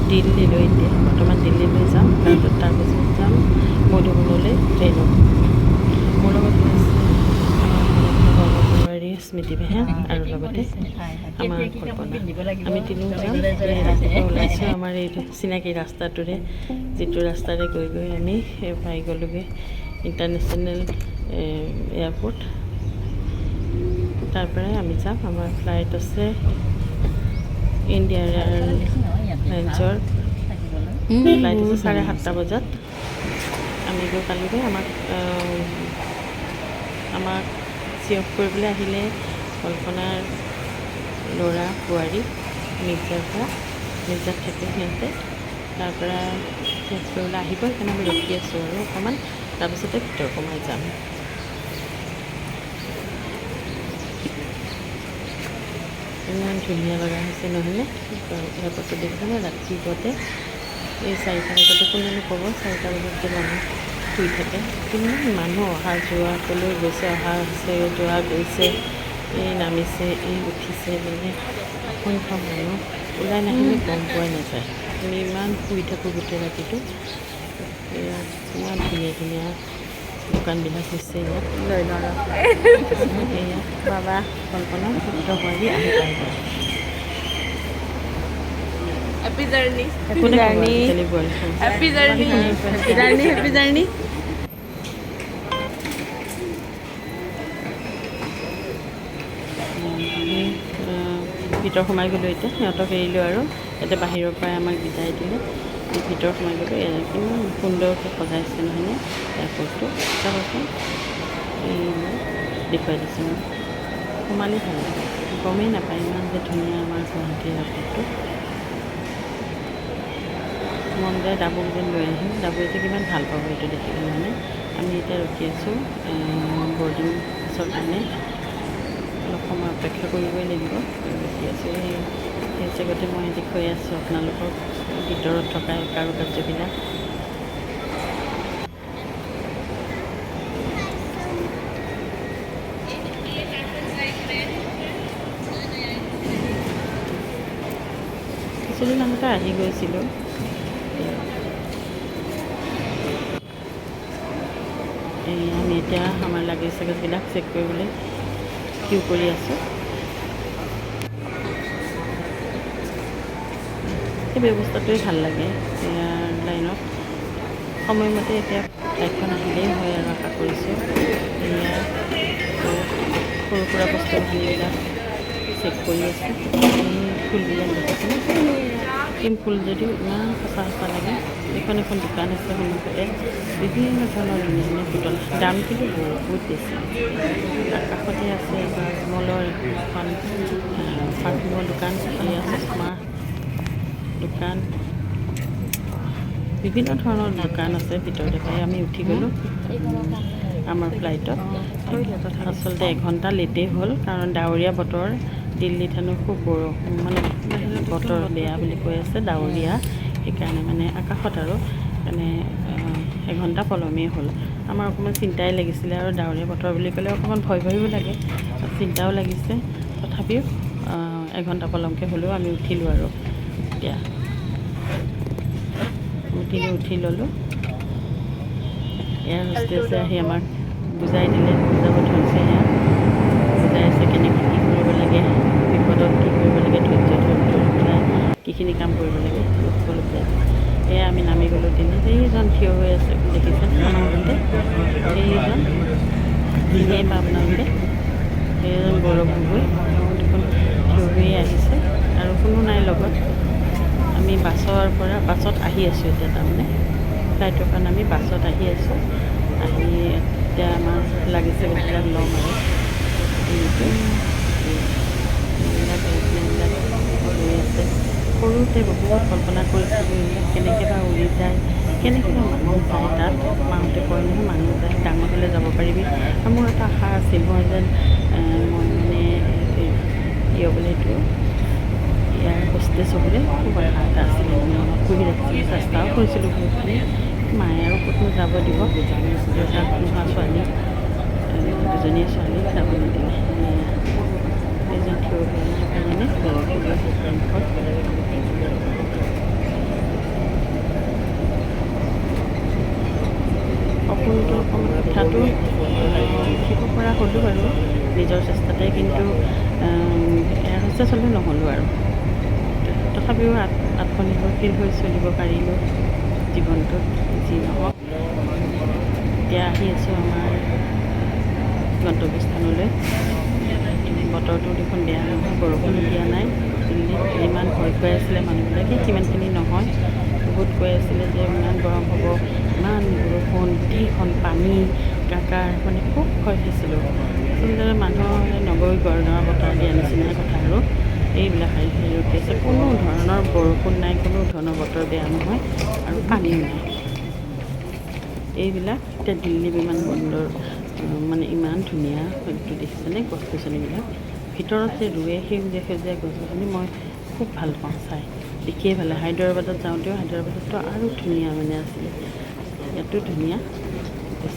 দিল্লীলৈ এতিয়া বৰ্তমান দিল্লীলৈ যাম তাৰপিছত যাম মধুবনলৈ ট্ৰেইনত। মোৰ লগত আছে আমাৰ স্মৃতি বেহেন আৰু লগতে আমাৰ কল্পনা। আমি তিনিও যাম। ৰাতিপুৱা ওলাইছোঁ আমাৰ এই চিনাকি ৰাস্তাটোৰে, যিটো ৰাস্তাৰে গৈ গৈ আমি পাই গ'লোগৈ ইণ্টাৰনেশ্যনেল এয়াৰপৰ্ট। তাৰ পৰাই আমি যাম। আমাৰ ফ্লাইট আছে ইণ্ডিয়ান এয়াৰলাইন্সৰ ফ্লাইট আছে 7:30 বজাত। আমি গৈ পালোগৈ। আমাক চিঅফ কৰিবলৈ আহিলে কল্পনাৰ ল'ৰা বোৱাৰী মিৰ্জাত থাকে সিহঁতে। তাৰপৰা চিঅফ কৰিবলৈ আহিব, সেইকাৰণে আমি ৰখি আছোঁ আৰু অকণমান, তাৰপিছতে ভিতৰ সোমাই যাম। ইমান ধুনীয়া লগা হৈছে নহয়নে? এয়াৰপৰ্টটো দেখিছেনে? ৰাতিপুৱাতে এই 4টা বজাতে কোনেনো ক'ব 4টা বজাত যে মানুহ শুই থাকে। কিমান মানুহ অহা যোৱা ক'লৈ গৈছে, অহা হৈছে, যোৱা গৈছে, এই নামিছে, এই উঠিছে, মানে অসংখ্য মানুহ ওলাই নাহিলে গম পোৱাই নাযায়। আমি ইমান শুই থাকোঁ গোটেই ৰাতিটো। ইমান ধুনীয়া ধুনীয়া দোকানবিলাক হৈছে ইয়াত। এয়া বাবা কল্পনা পুত্ৰ বোৱাৰী আহি পাই গ'ল। Happy journey. Happy journey. Happy journey. Happy journey. Happy journey. ভিতৰ সোমাই গ'লোঁ। এতিয়া সিহঁতক এৰিলোঁ আৰু ইয়াতে বাহিৰৰ পৰাই আমাক বিদায় দিলে। ভিতৰ সোমাই গ'লোঁ। কিমান সুন্দৰকৈ সজাইছে নহয়নে এয়াৰপৰ্টটো? চাবচোন, দেখুৱাই দিছোঁ মই। সোমালেই ভাল লাগে, গমেই নাপায় ইমান যে ধুনীয়া আমাৰ গুৱাহাটী এয়াৰপৰ্টটো। মন যায় ডাবুক যেন লৈ আহিম। ডাবুক যে কিমান ভাল পাব এইটো দেখিলে মানে। আমি এতিয়া ৰখি আছোঁ বৰ্ডিং পাছৰ কাৰণে। অলপ সময় অপেক্ষা কৰিবই লাগিব। ৰখি আছোঁ। সেই জেগাতে মই দেখুৱাই আছোঁ আপোনালোকক ভিতৰত থকা কাৰুকাৰ্যবিলাক। কিছুদিন আগতে আহি গৈছিলোঁ। আমি এতিয়া আমাৰ লাগেজ চাগেজবিলাক চেক কৰিবলৈ কিউ কৰি আছোঁ। সেই ব্যৱস্থাটোৱে ভাল লাগে এয়াৰলাইনত। সময়মতে এতিয়া ফ্লাইটখন আহিলেই হয় আৰু আশা কৰিছোঁ। এয়া সৰু সুৰা বস্তুবিলাক চেক কৰি আছোঁ। ফুলবিলাক দেখিছেনে? ফুল যদিও ইমান সঁচা সঁচা লাগে। এখন দোকান আছে সন্মুখতে, বিভিন্ন ধৰণৰ ধুনীয়া ধুনীয়া পুতলা। দাম কিন্তু বহুত বেছি। তাৰ কাষতে আছে মলৰ এখন পাৰফিউমৰ দোকান, এয়া চশমা দোকান, বিভিন্ন ধৰণৰ দোকান আছে ভিতৰতে পাই। আমি উঠি গ'লোঁ আমাৰ ফ্লাইটত। আচলতে এঘণ্টা লেটেই হ'ল, কাৰণ ডাৱৰীয়া বতৰ। দিল্লীত হেনো খুব বৰষুণ, মানে বতৰ বেয়া বুলি কৈ আছে, ডাৱৰীয়া। সেইকাৰণে মানে আকাশত আৰু মানে এঘণ্টা পলমেই হ'ল। আমাৰ অকণমান চিন্তাই লাগিছিলে, আৰু ডাৱৰীয়া বতৰ বুলি ক'লে অকণমান ভয় ভয়ো লাগে, চিন্তাও লাগিছে। তথাপিও এঘণ্টা পলমকৈ হ'লেও আমি উঠিলোঁ আৰু এতিয়া উঠি ল'লোঁ। এয়াৰ হোষ্টেছে আহি আমাক বুজাই দিলে, বুজাব ধৰিছে। এয়া বুজাই আছে কেনেকৈ কি কৰিব লাগে, বিপদত কি কৰিব লাগে, ধৈৰ্য ধৰি পেলাই কিখিনি কাম কৰিব লাগে সকলো বুজাই দিছে। এয়া আমি নামি গ'লোঁ দিনত। এইজন থিয় হৈ আছে দেখিছেনে আমাৰ আগতে? এইজন চিনিয়ে পায় আপোনালোকে, এইজন গৌৰৱ গগৈ। দেখোন থিয় হৈয়ে আহিছে আৰু কোনো নাই লগত। আমি বাছত আহি আছোঁ এতিয়া। তাৰমানে ফ্লাইটৰ কাৰণে আমি বাছত আহি আছোঁ। আহি এতিয়া আমাৰ লাগেজ চাগেজবিলাক ল'ম আৰু এইবিলাক এৰোপ্লেনবিলাক গৈ আছে। সৰুতে বহুত কল্পনা কৰিছিলোঁ এইবিলাক কেনেকৈ বা উৰি যায়, কেনেকৈ বা মানুহ যায় তাত। মাহঁতে কয় নহয় মানুহ যায়, ডাঙৰ হ'লে যাব পাৰিবি। আৰু মোৰ এটা আশা আছিল, মই যেন মই মানে কি হ'বলৈ এইটো এয়াৰ হোষ্টেছ হ'বলৈ খুব আশা এটা আছিলে। মনত পুহি ৰাখিছিলোঁ, চেষ্টাও কৰিছিলোঁ বহুতখিনি। মায়ে আৰু ক'তনো যাব দিব, দেউতাক নোহোৱা ছোৱালী, দুজনীয়ে ছোৱালী যাব নিদিলে। এইজন থিয় হৈ থকা যেনে গৌৰৱ গগৈ সন্মুখত। এয়াৰ হোষ্টেছ হ'লে নহ'লোঁ আৰু তথাপিও আত্মনিৰ্ভৰশীল হৈ চলিব পাৰিলোঁ জীৱনটোত। যি নহওক এতিয়া আহি আছোঁ আমাৰ গন্তব্যস্থানলৈ। বতৰটো দেখোন বেয়া নহয়, বৰষুণো দিয়া নাই। দিল্লীত যিমান ভয় খুৱাই আছিলে মানুহবিলাকে সিমানখিনি নহয়। বহুত কৈ আছিলে যে ইমান গৰম হ'ব, ইমান বৰষুণ, গোটেইখন পানী কাকাৰ, মানে খুব ভয় খাইছিলোঁ। আচলতে মানুহৰ নগৈ গড়গাঁৱৰ বতৰ দিয়া নিচিনাই কথা আৰু এইবিলাক ৰখি আছে। কোনো ধৰণৰ বৰষুণ নাই, কোনো ধৰণৰ বতৰ বেয়া নহয় আৰু পানীও নাই। এইবিলাক এতিয়া দিল্লী বিমানবন্দৰ মানে ইমান ধুনীয়া হয়তো দেখিছেনে গছ গছনিবিলাক ভিতৰত যে ৰুৱে সেউজীয়া সেউজীয়া গছ গছনি মই খুব ভাল পাওঁ চাই, দেখিয়ে ভাল লাগে। হায়দৰাবাদত যাওঁতেও হায়দৰাবাদততো আৰু ধুনীয়া মানে আছিলে, ইয়াতো ধুনীয়া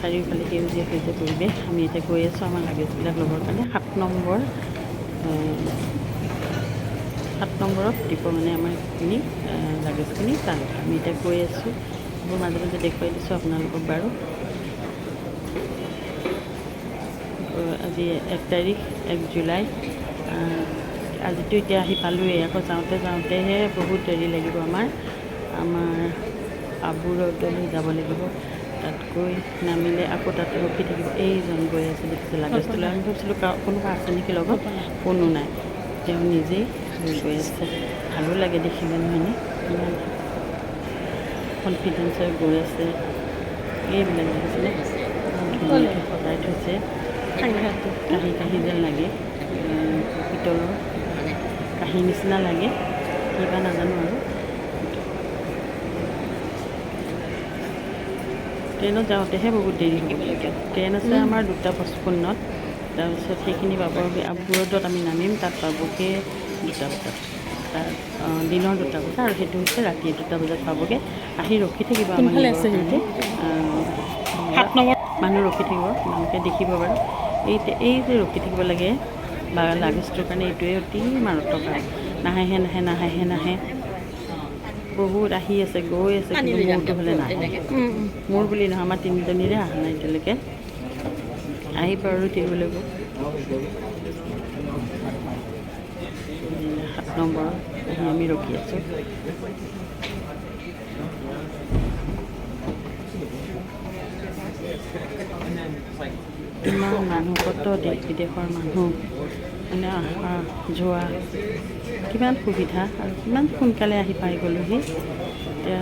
চাৰিওফালে সেউজীয়া সেউজীয়া পৰিৱেশ। আমি এতিয়া গৈ আছোঁ আমাৰ লাগেজবিলাক ল'বৰ কাৰণে 7 নম্বৰত দিব মানে আমাৰ খিনি লাগেজখিনি তাত আমি এতিয়া গৈ আছোঁ। মোৰ মাজে মাজে দেখুৱাই দিছোঁ আপোনালোকক বাৰু। আজি 1 তাৰিখ 1 জুলাই। আজিতো এতিয়া আহি পালোঁৱেই, আকৌ যাওঁতেহে বহুত দেৰি লাগিব আমাৰ আবু ৰোডলৈ যাব লাগিব। তাত গৈ নামিলে আকৌ তাত ৰখি থাকিব। এইজন গৈ আছে দেখিছে লাগেজটো লৈ। আমি ভাবিছিলোঁ কোনোবা আছে নেকি লগত, কোনো নাই, তেওঁ নিজেই গৈ আছে। ভালো লাগে দেখিলে নহয়নে, ইমান কনফিডেঞ্চৰ গৈ আছে। এইবিলাক দেখিছিলে ধুনীয়াকৈ সজাই থৈছে, কাঁহী যেন লাগে, পিতলৰ কাঁহী নিচিনা লাগে, কিবা নাজানো আৰু। ট্ৰেইনত যাওঁতেহে বহুত দেৰি হ'ব। ট্ৰেইন আছে আমাৰ 2:55। তাৰপিছত সেইখিনি পাবগৈ আবু ৰোডত আমি নামিম, তাত পাবগৈ 2টা বজাত, তাত দিনৰ 2টা বজাত, আৰু সেইটো হৈছে ৰাতি 2টা বজাত পাবগৈ। আহি ৰখি থাকিব আমাৰ মানুহ ৰখি থাকিব, আপোনালোকে দেখিব বাৰু। এই যে ৰখি থাকিব লাগে বা লাগেজটোৰ কাৰণে এইটোৱে অতি মাৰাত্মক আৰু নাহে। বহুত আহি আছে গৈ আছে, কিন্তু মোৰটো হ'লে নাহে। মোৰ বুলি নহয়, আমাৰ 3জনীৰে অহা নাই এতিয়ালৈকে। আহিব আৰু দিব লাগিব। 7 নম্বৰত আহি আমি ৰখি আছোঁ। ইমান মানুহ, কত দেশ বিদেশৰ মানুহ মানে অহা যোৱা, কিমান সুবিধা আৰু কিমান সোনকালে আহি পাই গ'লোহি। এতিয়া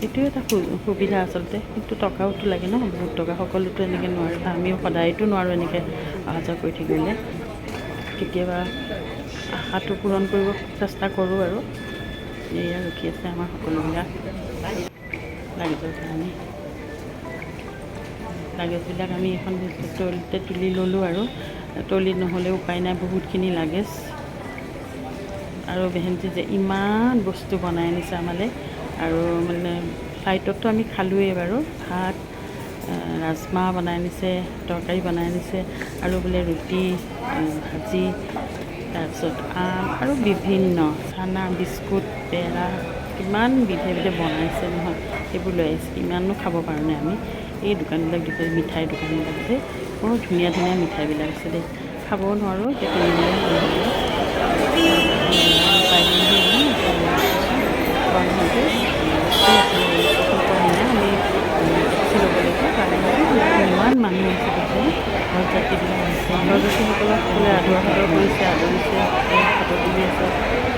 এইটোৱে এটা সুবিধা আচলতে, কিন্তু টকাওতো লাগে ন, বহুত টকা। সকলোতো এনেকৈ নোৱাৰে, আমিও সদায়তো নোৱাৰোঁ এনেকৈ অহা যোৱা কৰি থাকিবলৈ। কেতিয়াবা আশাটো পূৰণ কৰিব চেষ্টা কৰোঁ আৰু। এয়া ৰখি আছে আমাৰ সকলোবিলাক লাগেজৰ কাৰণে। লাগেজবিলাক আমি এখন ট্ৰলিতে তুলি ল'লোঁ আৰু ট্ৰলিত নহ'লে উপায় নাই, বহুতখিনি লাগেজ। আৰু বেহেনটি যে ইমান বস্তু বনাই আনিছে আমালৈ। আৰু মানে ফ্লাইটততো আমি খালোঁৱেই বাৰু, ভাত ৰাজমাহ বনাই আনিছে, তৰকাৰী বনাই আনিছে, আৰু বোলে ৰুটি, ভাজি, তাৰপিছত আম আৰু বিভিন্ন চানা, বিস্কুট, পেৰা, কিমান বিধে বনাইছে নহয়, সেইবোৰ লৈ আহিছে। ইমানো খাব পৰা নাই আমি। এই দোকানবিলাক দিছে, মিঠাই দোকানবিলাক আছে, বৰ ধুনীয়া ধুনীয়া মিঠাইবিলাক আছে দেই। খাবও নোৱাৰোঁ, এতিয়া কিনিবলৈ ইমান মানুহ আছে তাতে, হজযাত্ৰীবিলাক আহিছে। হজযাত্ৰীসকলক সকলোৱে আদৰ কৰিছে, আদৰিছে, ফটো তুলি আছে।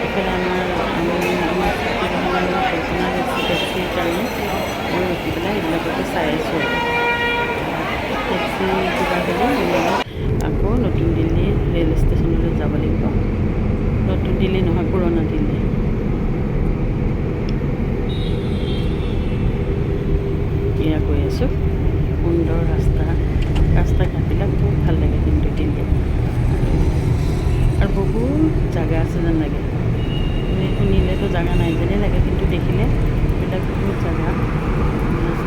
এইফালে আমাৰ কল্পনা টেক্সিৰ কাৰণে মই ৰখি পেলাই এইবিলাককে চাই আছোঁ আৰু। টেক্সি কিবা হ'লে আকৌ নতুন দিল্লী ৰেল ষ্টেচনলৈ যাব লাগিব। নতুন দিল্লী নহয়, পুৰণা দিল্লী। এয়া গৈ আছোঁ। সুন্দৰ ৰাস্তা ঘাটবিলাক খুব ভাল লাগে কিন্তু দিল্লীত। আৰু বহুত জাগা আছে যেন লাগে, শুনিলেতো জাগা নাই যেনেই লাগে, কিন্তু দেখিলে এইবিলাক বহুত জাগা আছে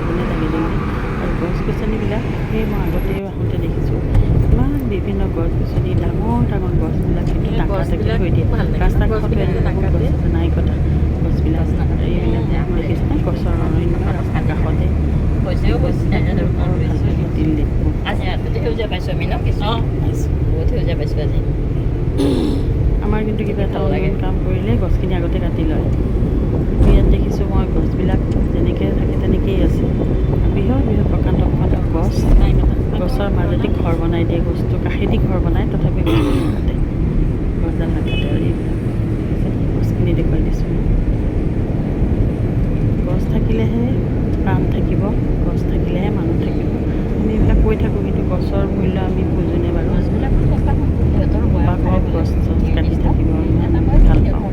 যেনে লাগে দিল্লীত। আৰু গছ গছনিবিলাক সেই মই আগতে আহোঁতে দেখিছোঁ, ইমান বিভিন্ন গছ গছনি, ডাঙৰ ডাঙৰ গছবিলাক কিন্তু ডাঙৰকৈ থৈ দিয়ে। ৰাস্তা কাষতে বহুত গছ আছে, নাই কটা গছবিলাক। এইবিলাক মই দেখিছোঁ গছৰ অৰণ্য ৰাস্তা কাষতে। বৰ ভাল লাগে দিল্লীত। আজি ৰাতিতে সেউজীয়া পাইছোঁ আমি ন, কিছু বহুত সেউজীয়া পাইছোঁ আজি। চৰকাৰেতো কিবা এটা অনলাইন কাম কৰিলে গছখিনি আগতে কাটি লয়। ইয়াত দেখিছোঁ মই গছবিলাক যেনেকৈ থাকে তেনেকেই আছে। বৃহৎ বৃহৎ প্ৰকাণ্ড প্ৰকাণ্ড গছ, গছৰ মাজেদি ঘৰ বনাই দিয়ে, গছটো কাষেদি ঘৰ বনাই, তথাপি গছটো নাকাটে, গছডাল নাকাটে। আৰু এইবিলাক গছখিনি দেখুৱাই দিছোঁ। গছ থাকিলেহে প্ৰাণ থাকিব, গছ থাকিলেহে মানুহ থাকিব। আমি এইবিলাক কৈ থাকোঁ, কিন্তু গছৰ মূল্য আমি বুজোনে বাৰু? বাঘক গছ চছ কাটি থাকিব ইমান ভাল পাওঁ।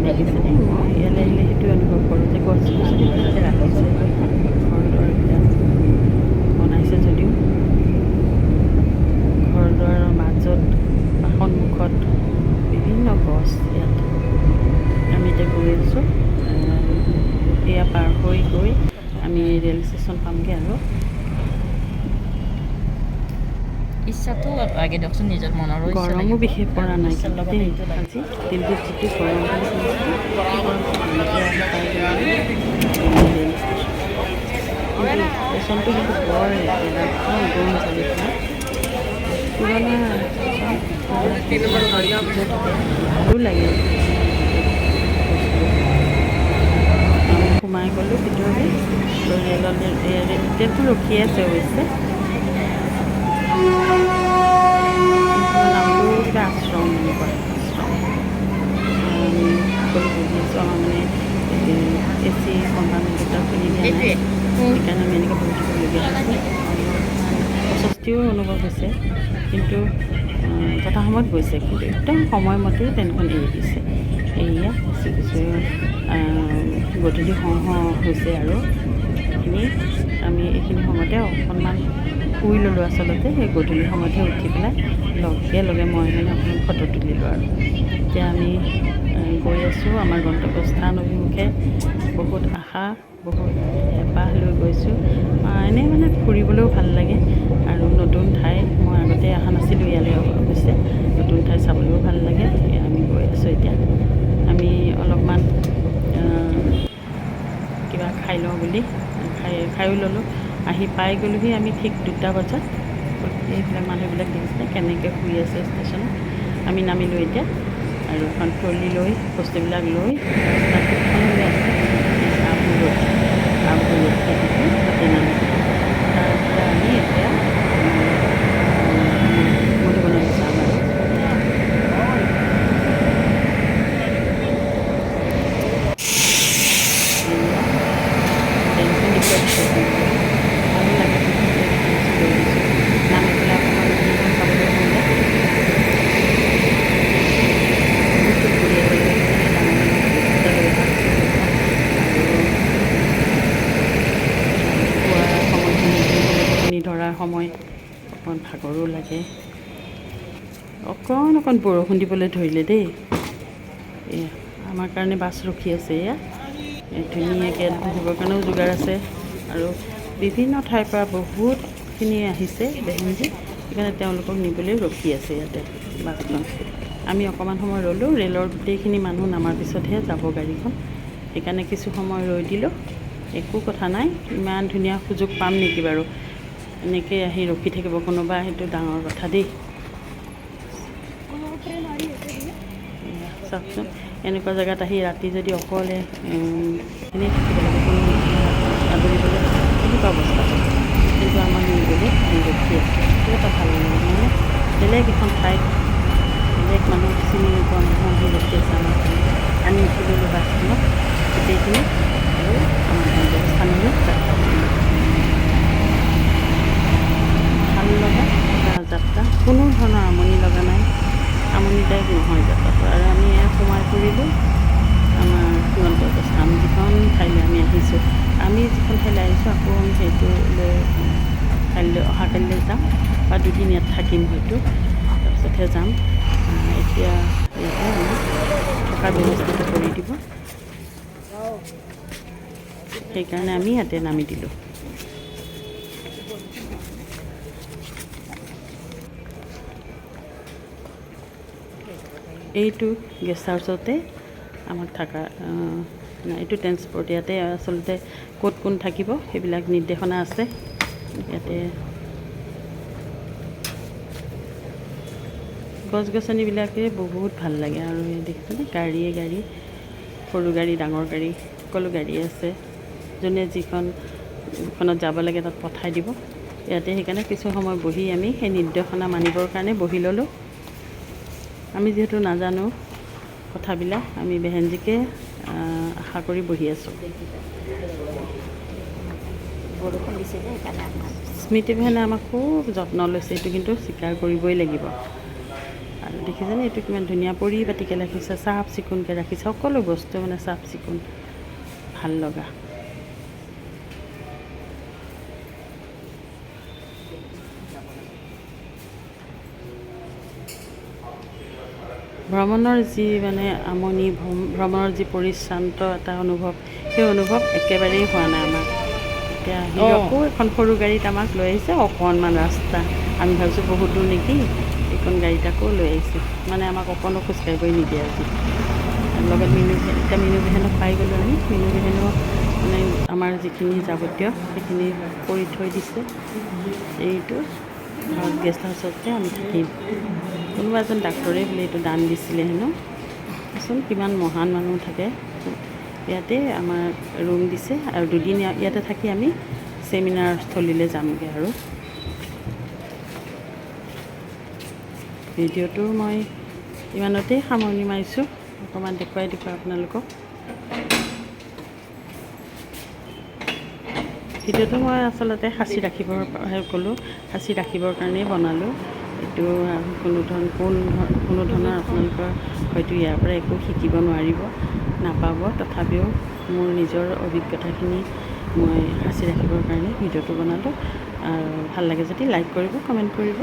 দেখিছেনে, মই ইয়ালৈ আহিলে সেইটোৱে অনুভৱ কৰোঁ যে গছ গছনিবিলাক যে ৰাখিছে, ঘৰ দুৱাৰবিলাক বনাইছে যদিও ঘৰ দুৱাৰৰ মাজত বা সন্মুখত বিভিন্ন গছ। ইয়াত আমি এতিয়া গৈ আছোঁ, এয়া পাৰ হৈ গৈ আমি ৰেল ষ্টেচন পামগৈ। আৰু ইচ্ছাটো লাগে দিয়কচোন, নিজৰ মনৰো গৰমো বিশেষ পৰা নাই কিন্তু দেই। আজি দিল্লীত যিটো গৰম বুলি শুনিছিলোঁ, ৰেল ষ্টেচনটো কিন্তু বৰ গৰম চাৰিফালে পুৰণা ভালো লাগে। আমি সোমাই গ'লোঁ ভিতৰলৈ, ট্ৰেইনটো ৰখি আছে অৱশ্যে। নামটো কিবা আশ্ৰম এনেকুৱা আশ্ৰম। আমি সকলো বহি আছোঁ, আমাৰ মানে AC কম্পাৰ্টমেণ্ট এটা খুলি দিয়া নাই, সেইকাৰণে আমি এনেকৈ বহি থাকিবলগীয়া হৈছে। অস্বস্তিও অনুভৱ হৈছে, কিন্তু যথাসময়ত গৈছে, কিন্তু একদম সময়মতেই ট্ৰেইনখন এৰি দিছে। এয়া কিছু কিছু গধূলি হৈছে আৰু এইখিনি আমি এইখিনি সময়তে অকণমান শুই ল'লোঁ। আচলতে সেই গধূলি সময়তহে উঠি পেলাই লগে লগে মই মানে অকণমান ফটো তুলিলোঁ। আৰু এতিয়া আমি গৈ আছোঁ আমাৰ গন্তব্যস্থান অভিমুখে। বহুত আশা, বহুত হেঁপাহ লৈ গৈছোঁ। এনেই মানে ফুৰিবলৈও ভাল লাগে, আৰু নতুন ঠাই, মই আগতে অহা নাছিলোঁ ইয়ালৈ, অৱশ্যে নতুন ঠাই চাবলৈও ভাল লাগে। আমি গৈ আছোঁ এতিয়া। আমি অলপমান কিবা খাই লওঁ বুলি খায়ো ল'লোঁ। আহি পাই গ'লোহি আমি ঠিক 2টা বজাত। এইবিলাক মানুহবিলাক দেখিছে কেনেকৈ শুই আছে ষ্টেচনত। আমি নামিলোঁ এতিয়া, আৰু এখন ট্ৰলি লৈ বস্তুবিলাক লৈ ৰাস্তাখনলৈ আছে আবুৰোড তাতে নামিলোঁ। তাৰপৰা আমি এতিয়া মধুবনলৈ যাম। আৰু ভালো লাগে, নামি পেলাই অকণমান খাবলৈ হ'লে ধৰাৰ সময় অকণ ভাগৰো লাগে। অকণ বৰষুণ দিবলৈ ধৰিলে দেই। এয়া আমাৰ কাৰণে বাছ ৰখি আছে। এয়া ধুনীয়াকৈ বহিবৰ কাৰণেও যোগাৰ আছে, আৰু বিভিন্ন ঠাইৰ পৰা বহুতখিনি আহিছে বেহেনজি, সেইকাৰণে তেওঁলোকক নিবলৈ ৰখি আছে ইয়াতে বাছখন। আমি অকণমান সময় ৰ'লোঁ, ৰেলৰ গোটেইখিনি মানুহ নামাৰ পিছতহে যাব গাড়ীখন, সেইকাৰণে কিছু সময় ৰৈ দিলোঁ। একো কথা নাই, ইমান ধুনীয়া সুযোগ পাম নেকি বাৰু এনেকৈ আহি ৰখি থাকিব কোনোবা, সেইটো ডাঙৰ কথা দেই। চাওকচোন, এনেকুৱা জেগাত আহি ৰাতি যদি অকলে এনেই থাকিব লাগে, কোনো আদৰিবলৈ, এনেকুৱা অৱস্থা হয়। কিন্তু আমাক নিবলৈ ৰখি আছে, সেইটো এটা ভাল লাগে। মানে বেলেগ এখন ঠাইত বেলেগ মানুহ চিনি নোপোৱা মানুহ আহি ৰখি আছে আমাৰ কাৰণে। আমি উঠি ল'লোঁ বাছখনত গোটেইখিনি, আৰু আমাৰ গন্তব্যস্থানলৈ যাত্ৰা কৰিলোঁ। ভাল লগা এটা যাত্ৰা, কোনো ধৰণৰ আমনি লগা নাই, আমনিদায়ক নহয় যাত্ৰাটো। আৰু আমি এয়া সোমাই পৰিলোঁ আমাৰ গন্তব্যস্থান, যিখন ঠাইলৈ আমি আহিছোঁ। আমি যিখন ঠাইলৈ আহিছোঁ আকৌ আমি সেইটোলৈ অহাকালিলৈ যাম, বা 2 দিন ইয়াত থাকিম হয়তো, তাৰপিছতহে যাম। এতিয়া ইয়াতে আমি থকাৰ ব্যৱস্থাটো কৰি দিব, সেইকাৰণে আমি ইয়াতে নামি দিলোঁ। এইটো গেষ্ট হাউচতে আমাক থকা, এইটো ট্ৰেন্সপৰ্ট। ইয়াতে আচলতে ক'ত কোন থাকিব সেইবিলাক নিৰ্দেশনা আছে। ইয়াতে গছ গছনিবিলাকে বহুত ভাল লাগে। আৰু দেখিছেনে গাড়ীয়ে গাড়ী, সৰু গাড়ী ডাঙৰ গাড়ী সকলো গাড়ী আছে। যোনে যিখনত যাব লাগে তাত পঠাই দিব। ইয়াতে সেইকাৰণে কিছু সময় বহি আমি সেই নিৰ্দেশনা মানিবৰ কাৰণে বহি ল'লোঁ। আমি যিহেতু নাজানো কথাবিলাক, আমি বেহেনজিকে আশা কৰি বহি আছোঁ। বৰষুণ দিছে যে সেইকাৰণে অকণমান স্মৃতি বেহেনে আমাক খুব যত্ন লৈছে, এইটো কিন্তু স্বীকাৰ কৰিবই লাগিব। আৰু দেখিছেনে এইটো কিমান ধুনীয়া পৰিপাটিকৈ ৰাখিছে, চাফ চিকুণকৈ ৰাখিছে, সকলো বস্তু মানে চাফ চিকুণ, ভাল লগা। ভ্ৰমণৰ যি মানে আমনি, ভ্ৰমণৰ যি পৰিশ্ৰান্ত এটা অনুভৱ, সেই অনুভৱ একেবাৰেই হোৱা নাই আমাৰ। এতিয়া আহি আকৌ এখন সৰু গাড়ীত আমাক লৈ আহিছে, অকণমান ৰাস্তা, আমি ভাবিছোঁ বহুত দূৰ নেকি, এইখন গাড়ীত আকৌ লৈ আহিছে, মানে আমাক অকণো খোজকাঢ়িবই নিদিয়ে আজি। লগত মিনু বেহেনক পাই গ'লোঁ আমি। মিনু বেহেনেও মানে আমাৰ যিখিনি যাৱতীয় সেইখিনি কৰি থৈ দিছে। এইটো গেষ্ট হাউচতে আমি থাকিম। কোনোবা এজন ডাক্তৰে বোলে এইটো দান দিছিলে হেনো। চোন কিমান মহান মানুহ থাকে। ইয়াতে আমাৰ ৰুম দিছে আৰু দুদিন ইয়াতে থাকি আমি ছেমিনাৰ স্থলীলৈ যামগৈ। আৰু ভিডিঅ'টো মই ইমানতেই সামৰণি মাৰিছোঁ। অকণমান দেখুৱাই আপোনালোকক। ভিডিঅ'টো মই আচলতে সাঁচি ৰাখিবৰ কাৰণেই বনালোঁ। এইটো কোনো ধৰণৰ আপোনালোকৰ হয়তো ইয়াৰ পৰা একো শিকিব নাপাব। তথাপিও মোৰ নিজৰ অভিজ্ঞতাখিনি মই সাঁচি ৰাখিবৰ কাৰণে ভিডিঅ'টো বনালোঁ। আৰু ভাল লাগে যদি লাইক কৰিব, কমেণ্ট কৰিব।